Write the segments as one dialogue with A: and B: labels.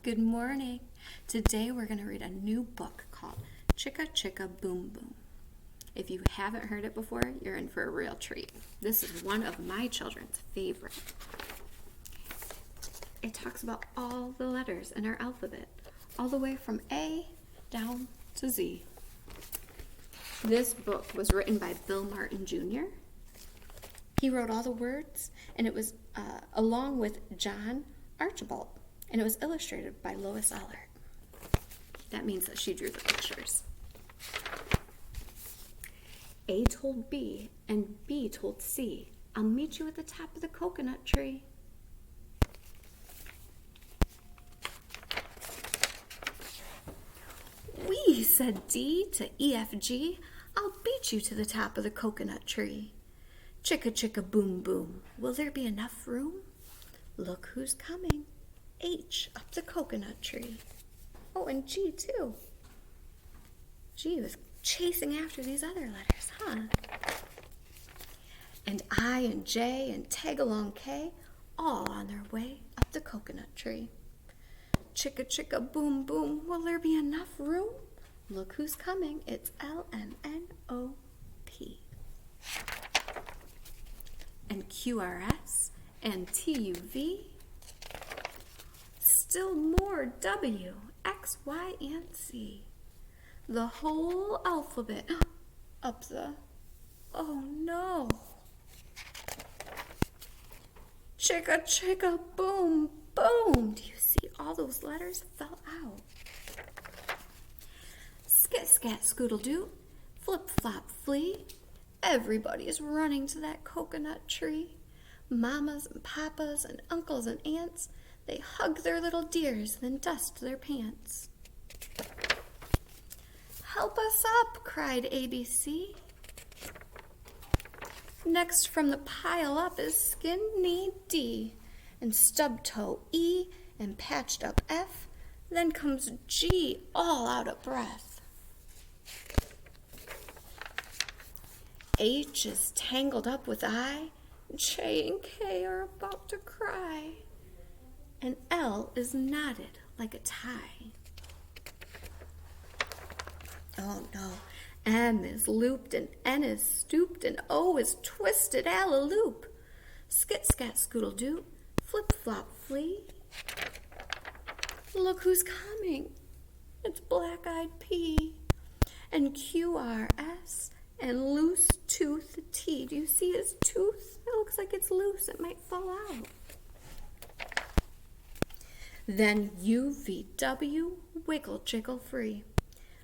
A: Good morning. Today we're going to read a new book called Chicka, Chicka, Boom, Boom. If you haven't heard it before, you're in for a real treat. This is one of my children's favorite. It talks about all the letters in our alphabet, all the way from A down to Z. This book was written by Bill Martin Jr. He wrote all the words, and it was along with John Archibald, and it was illustrated by Lois Aloud. That means that she drew the pictures. A told B, and B told C, I'll meet you at the top of the coconut tree. We, said D to EFG, I'll beat you to the top of the coconut tree. Chicka, chicka, boom, boom, will there be enough room? Look who's coming. H up the coconut tree. Oh, and G too. G was chasing after these other letters, huh? And I and J and tag along K, all on their way up the coconut tree. Chicka, chicka, boom, boom, will there be enough room? Look who's coming, it's LMNOP. And QRS and TUV, still more W, X, Y, and Z. The whole alphabet up the, oh no. Chicka, chicka, boom, boom. Do you see all those letters fell out? Scat, scat, scoodle-doo, flip, flop, flee. Everybody's running to that coconut tree. Mamas and papas and uncles and aunts, they hug their little dears, then dust their pants. Help us up, cried ABC. Next from the pile up is skinny D, and stub toe E, and patched up F. Then comes G, all out of breath. H is tangled up with I, J and K are about to cry, and L is knotted like a tie. Oh no, M is looped and N is stooped and O is twisted allaloop. Skit, scat, scoodle-doo, flip, flop, flee. Look who's coming, it's black-eyed P, and QRS, and loose tooth T. Do you see his tooth? It looks like it's loose. It might fall out. Then UVW, wiggle, jiggle free.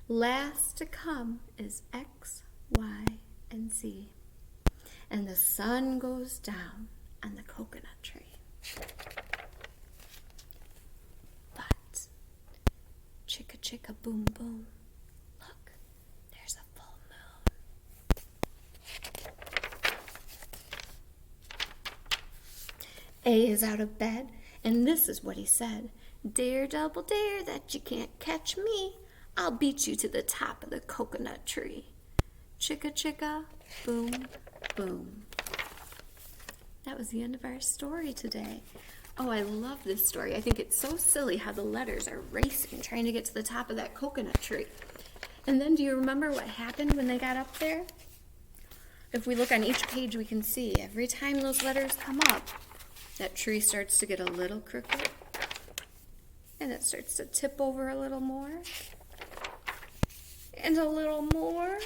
A: Last to come is X, Y, and Z. And the sun goes down on the coconut tree. But, chicka, chicka, boom, boom. Look, there's a full moon. A is out of bed, and this is what he said. Dare, double dare, that you can't catch me. I'll beat you to the top of the coconut tree. Chicka, chicka, boom, boom. That was the end of our story today. Oh, I love this story. I think it's so silly how the letters are racing, trying to get to the top of that coconut tree. And then do you remember what happened when they got up there? If we look on each page, we can see every time those letters come up, that tree starts to get a little crooked, and it starts to tip over a little more, and a little more,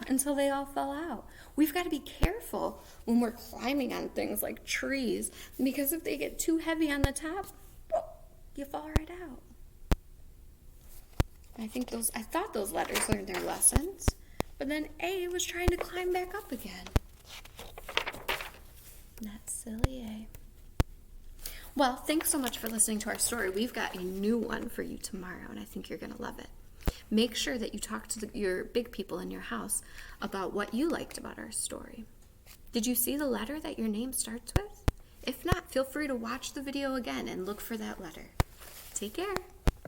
A: until they all fell out. We've got to be careful when we're climbing on things like trees, because if they get too heavy on the top, you fall right out. I thought those letters learned their lessons, but then A was trying to climb back up again. That's silly, eh? Well, thanks so much for listening to our story. We've got a new one for you tomorrow, and I think you're going to love it. Make sure that you talk to your big people in your house about what you liked about our story. Did you see the letter that your name starts with? If not, feel free to watch the video again and look for that letter. Take care.